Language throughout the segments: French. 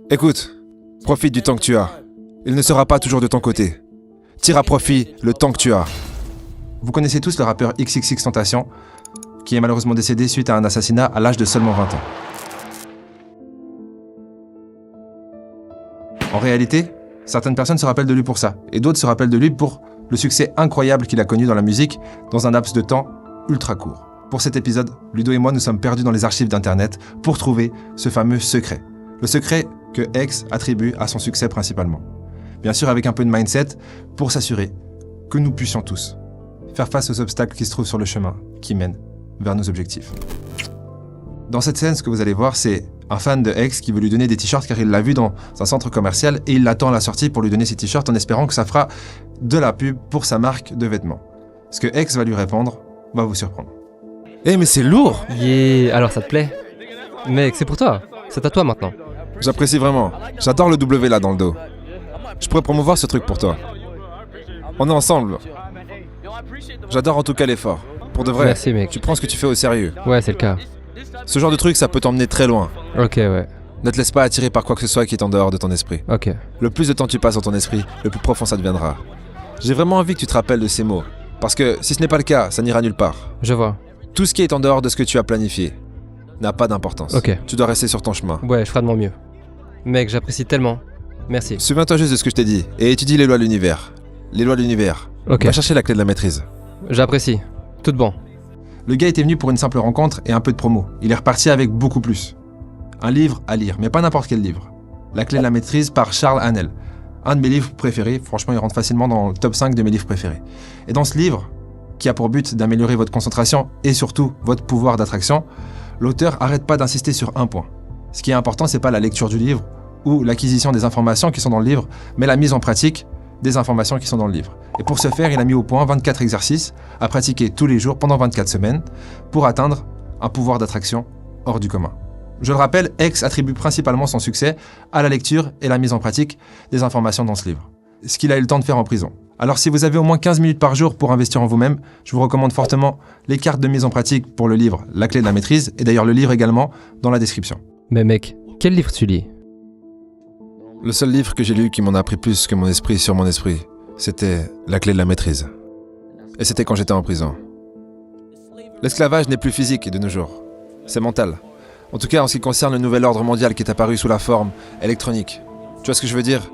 Écoute, profite du temps que tu as. Il ne sera pas toujours de ton côté. Tire à profit le temps que tu as. Vous connaissez tous le rappeur XXXTentacion, qui est malheureusement décédé suite à un assassinat à l'âge de seulement 20 ans. En réalité, certaines personnes se rappellent de lui pour ça, et d'autres se rappellent de lui pour le succès incroyable qu'il a connu dans la musique dans un laps de temps ultra court. Pour cet épisode, Ludo et moi nous sommes perdus dans les archives d'internet pour trouver ce fameux secret. Le secret que X attribue à son succès principalement. Bien sûr avec un peu de mindset pour s'assurer que nous puissions tous faire face aux obstacles qui se trouvent sur le chemin qui mène vers nos objectifs. Dans cette scène, ce que vous allez voir, c'est un fan de X qui veut lui donner des t-shirts car il l'a vu dans un centre commercial et il l'attend à la sortie pour lui donner ses t-shirts en espérant que ça fera de la pub pour sa marque de vêtements. Ce que X va lui répondre va vous surprendre. Eh mais c'est lourd! Yeah, alors ça te plaît? Mec, c'est pour toi. C'est à toi maintenant. J'apprécie vraiment. J'adore le W là dans le dos. Je pourrais promouvoir ce truc pour toi. On est ensemble. J'adore en tout cas l'effort. Pour de vrai, Merci mec. tu prends ce que tu fais au sérieux. Ouais, c'est le cas. Ce genre de truc, ça peut t'emmener très loin. Ok, ouais. Ne te laisse pas attirer par quoi que ce soit qui est en dehors de ton esprit. Ok. Le plus de temps tu passes dans ton esprit, le plus profond ça deviendra. J'ai vraiment envie que tu te rappelles de ces mots. Parce que si ce n'est pas le cas, ça n'ira nulle part. Je vois. Tout ce qui est en dehors de ce que tu as planifié n'a pas d'importance. Ok. Tu dois rester sur ton chemin. Ouais, je ferai de mon mieux. Mec, j'apprécie tellement. Merci. Souviens-toi juste de ce que je t'ai dit et étudie les lois de l'univers. Les lois de l'univers. Ok. Va chercher la clé de la maîtrise. J'apprécie. Tout bon. Le gars était venu pour une simple rencontre et un peu de promo. Il est reparti avec beaucoup plus. Un livre à lire, mais pas n'importe quel livre. La clé de la maîtrise par Charles Haanel. Un de mes livres préférés, franchement il rentre facilement dans le top 5 de mes livres préférés. Et dans ce livre, qui a pour but d'améliorer votre concentration et surtout votre pouvoir d'attraction, l'auteur arrête pas d'insister sur un point. Ce qui est important, c'est pas la lecture du livre ou l'acquisition des informations qui sont dans le livre, mais la mise en pratique des informations qui sont dans le livre. Et pour ce faire, il a mis au point 24 exercices à pratiquer tous les jours pendant 24 semaines pour atteindre un pouvoir d'attraction hors du commun. Je le rappelle, X attribue principalement son succès à la lecture et la mise en pratique des informations dans ce livre. Ce qu'il a eu le temps de faire en prison. Alors si vous avez au moins 15 minutes par jour pour investir en vous-même, je vous recommande fortement les cartes de mise en pratique pour le livre La clé de la maîtrise, et d'ailleurs le livre également dans la description. Mais mec, quel livre tu lis? Le seul livre que j'ai lu qui m'en a appris plus que mon esprit sur mon esprit, c'était La clé de la maîtrise. Et c'était quand j'étais en prison. L'esclavage n'est plus physique de nos jours, c'est mental. En tout cas en ce qui concerne le nouvel ordre mondial qui est apparu sous la forme électronique. Tu vois ce que je veux dire?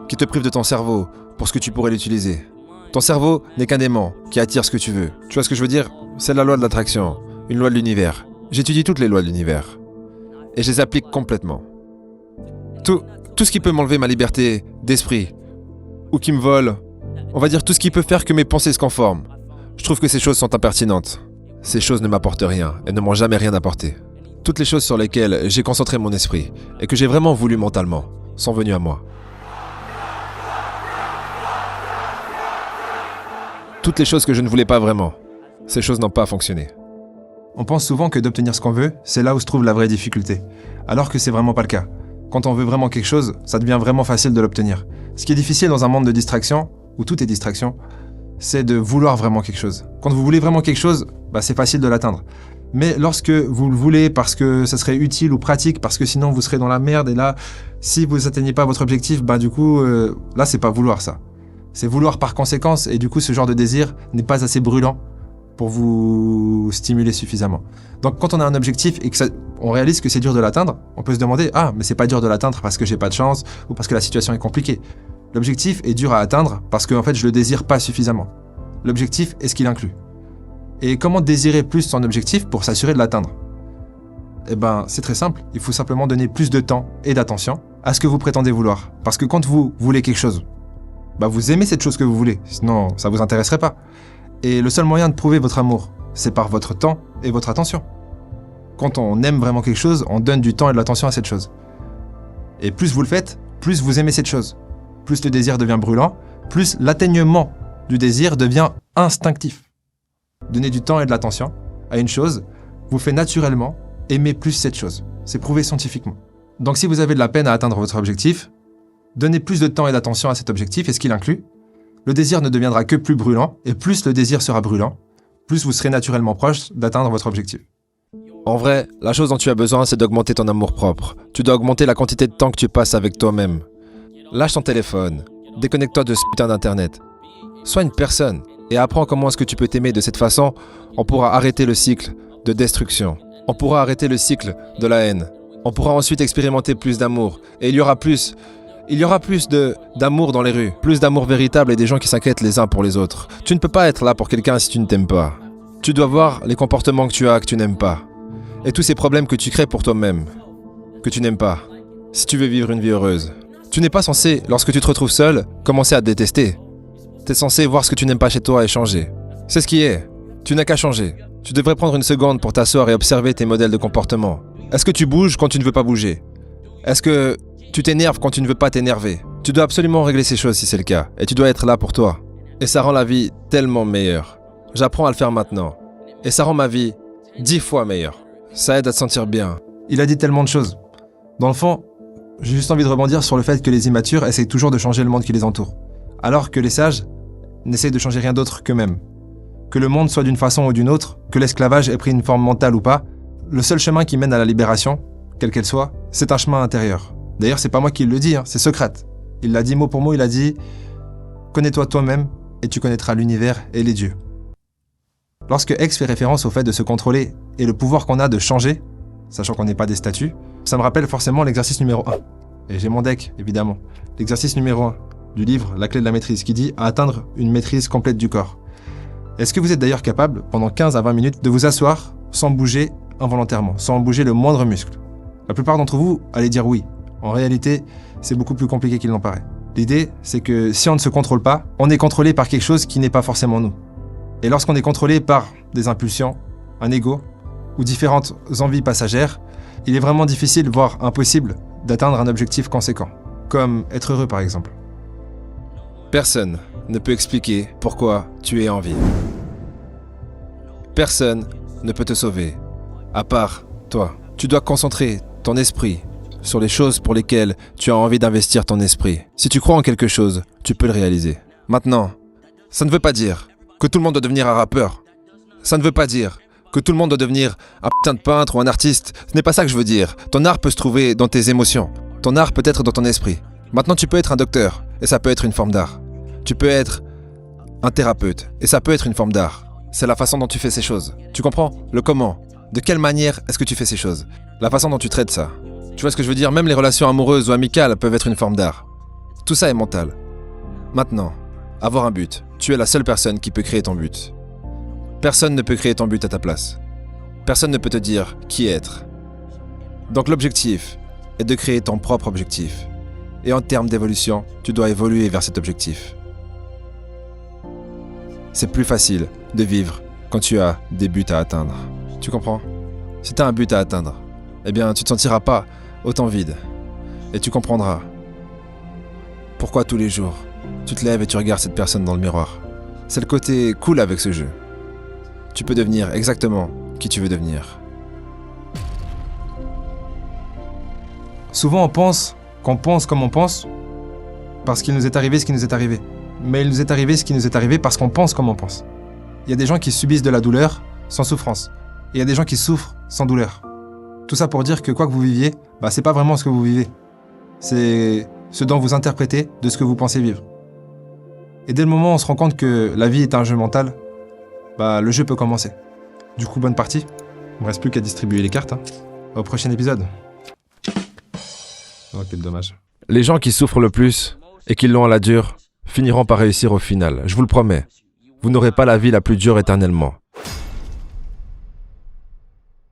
Qui te prive de ton cerveau pour ce que tu pourrais l'utiliser. Ton cerveau n'est qu'un aimant qui attire ce que tu veux. Tu vois ce que je veux dire? C'est la loi de l'attraction, une loi de l'univers. J'étudie toutes les lois de l'univers. Et je les applique complètement. Tout ce qui peut m'enlever ma liberté d'esprit, ou qui me vole, on va dire tout ce qui peut faire que mes pensées se conforment. Je trouve que ces choses sont impertinentes. Ces choses ne m'apportent rien et ne m'ont jamais rien apporté. Toutes les choses sur lesquelles j'ai concentré mon esprit et que j'ai vraiment voulu mentalement sont venues à moi. Toutes les choses que je ne voulais pas vraiment, ces choses n'ont pas fonctionné. On pense souvent que d'obtenir ce qu'on veut, c'est là où se trouve la vraie difficulté, alors que c'est vraiment pas le cas. Quand on veut vraiment quelque chose, ça devient vraiment facile de l'obtenir. Ce qui est difficile dans un monde de distraction, où tout est distraction, c'est de vouloir vraiment quelque chose. Quand vous voulez vraiment quelque chose, c'est facile de l'atteindre. Mais lorsque vous le voulez parce que ça serait utile ou pratique, parce que sinon vous serez dans la merde, et là, si vous n'atteignez pas votre objectif, du coup, là c'est pas vouloir ça. C'est vouloir par conséquence, et du coup ce genre de désir n'est pas assez brûlant pour vous stimuler suffisamment. Donc quand on a un objectif et on réalise que c'est dur de l'atteindre, on peut se demander « Ah, mais c'est pas dur de l'atteindre parce que j'ai pas de chance ou parce que la situation est compliquée. » L'objectif est dur à atteindre parce que en fait je le désire pas suffisamment. L'objectif est ce qu'il inclut. Et comment désirer plus son objectif pour s'assurer de l'atteindre? C'est très simple, il faut simplement donner plus de temps et d'attention à ce que vous prétendez vouloir. Parce que quand vous voulez quelque chose, vous aimez cette chose que vous voulez, sinon ça vous intéresserait pas. Et le seul moyen de prouver votre amour, c'est par votre temps et votre attention. Quand on aime vraiment quelque chose, on donne du temps et de l'attention à cette chose. Et plus vous le faites, plus vous aimez cette chose. Plus le désir devient brûlant, plus l'atteignement du désir devient instinctif. Donner du temps et de l'attention à une chose vous fait naturellement aimer plus cette chose. C'est prouvé scientifiquement. Donc si vous avez de la peine à atteindre votre objectif, donnez plus de temps et d'attention à cet objectif et ce qu'il inclut. Le désir ne deviendra que plus brûlant, et plus le désir sera brûlant, plus vous serez naturellement proche d'atteindre votre objectif. En vrai, la chose dont tu as besoin, c'est d'augmenter ton amour-propre. Tu dois augmenter la quantité de temps que tu passes avec toi-même. Lâche ton téléphone. Déconnecte-toi de ce putain d'internet. Sois une personne et apprends comment est-ce que tu peux t'aimer. De cette façon, on pourra arrêter le cycle de destruction. On pourra arrêter le cycle de la haine. On pourra ensuite expérimenter plus d'amour. Et il y aura plus d'amour dans les rues. Plus d'amour véritable et des gens qui s'inquiètent les uns pour les autres. Tu ne peux pas être là pour quelqu'un si tu ne t'aimes pas. Tu dois voir les comportements que tu as, que tu n'aimes pas. Et tous ces problèmes que tu crées pour toi-même, que tu n'aimes pas. Si tu veux vivre une vie heureuse. Tu n'es pas censé, lorsque tu te retrouves seul, commencer à te détester. Tu es censé voir ce que tu n'aimes pas chez toi et changer. C'est ce qui est. Tu n'as qu'à changer. Tu devrais prendre une seconde pour t'asseoir et observer tes modèles de comportement. Est-ce que tu bouges quand tu ne veux pas bouger? Est-ce que tu t'énerves quand tu ne veux pas t'énerver? Tu dois absolument régler ces choses si c'est le cas. Et tu dois être là pour toi. Et ça rend la vie tellement meilleure. J'apprends à le faire maintenant. Et ça rend ma vie 10 fois meilleure. Ça aide à te sentir bien. Il a dit tellement de choses. Dans le fond, j'ai juste envie de rebondir sur le fait que les immatures essayent toujours de changer le monde qui les entoure. Alors que les sages n'essayent de changer rien d'autre qu'eux-mêmes. Que le monde soit d'une façon ou d'une autre, que l'esclavage ait pris une forme mentale ou pas, le seul chemin qui mène à la libération, quelle qu'elle soit, c'est un chemin intérieur. D'ailleurs, c'est pas moi qui le dis, c'est Socrate. Il l'a dit mot pour mot, il a dit « Connais-toi toi-même et tu connaîtras l'univers et les dieux ». Lorsque X fait référence au fait de se contrôler et le pouvoir qu'on a de changer, sachant qu'on n'est pas des statues, ça me rappelle forcément l'exercice numéro 1. Et j'ai mon deck, évidemment. L'exercice numéro 1 du livre La clé de la maîtrise, qui dit « à atteindre une maîtrise complète du corps ». Est-ce que vous êtes d'ailleurs capable, pendant 15 à 20 minutes, de vous asseoir sans bouger involontairement, sans bouger le moindre muscle? La plupart d'entre vous allez dire oui. En réalité, c'est beaucoup plus compliqué qu'il n'en paraît. L'idée, c'est que si on ne se contrôle pas, on est contrôlé par quelque chose qui n'est pas forcément nous. Et lorsqu'on est contrôlé par des impulsions, un ego ou différentes envies passagères, il est vraiment difficile, voire impossible, d'atteindre un objectif conséquent, comme être heureux par exemple. Personne ne peut expliquer pourquoi tu es en vie. Personne ne peut te sauver, à part toi. Tu dois concentrer ton esprit sur les choses pour lesquelles tu as envie d'investir ton esprit. Si tu crois en quelque chose, tu peux le réaliser. Maintenant, ça ne veut pas dire que tout le monde doit devenir un rappeur. Ça ne veut pas dire que tout le monde doit devenir un putain de peintre ou un artiste. Ce n'est pas ça que je veux dire. Ton art peut se trouver dans tes émotions. Ton art peut être dans ton esprit. Maintenant, tu peux être un docteur, et ça peut être une forme d'art. Tu peux être un thérapeute, et ça peut être une forme d'art. C'est la façon dont tu fais ces choses. Tu comprends? Le comment. De quelle manière est-ce que tu fais ces choses? La façon dont tu traites ça. Tu vois ce que je veux dire? Même les relations amoureuses ou amicales peuvent être une forme d'art. Tout ça est mental. Maintenant, avoir un but. Tu es la seule personne qui peut créer ton but. Personne ne peut créer ton but à ta place. Personne ne peut te dire qui être. Donc l'objectif est de créer ton propre objectif. Et en termes d'évolution, tu dois évoluer vers cet objectif. C'est plus facile de vivre quand tu as des buts à atteindre. Tu comprends? Si tu as un but à atteindre, eh bien tu ne te sentiras pas autant vide. Et tu comprendras pourquoi tous les jours, tu te lèves et tu regardes cette personne dans le miroir. C'est le côté cool avec ce jeu. Tu peux devenir exactement qui tu veux devenir. Souvent on pense qu'on pense comme on pense parce qu'il nous est arrivé ce qui nous est arrivé. Mais il nous est arrivé ce qui nous est arrivé parce qu'on pense comme on pense. Il y a des gens qui subissent de la douleur sans souffrance. Et il y a des gens qui souffrent sans douleur. Tout ça pour dire que quoi que vous viviez, c'est pas vraiment ce que vous vivez. C'est ce dont vous interprétez de ce que vous pensez vivre. Et dès le moment où on se rend compte que la vie est un jeu mental, le jeu peut commencer. Du coup, bonne partie. Il me reste plus qu'à distribuer les cartes. Au prochain épisode. Oh, quel dommage. Les gens qui souffrent le plus et qui l'ont à la dure finiront par réussir au final. Je vous le promets. Vous n'aurez pas la vie la plus dure éternellement.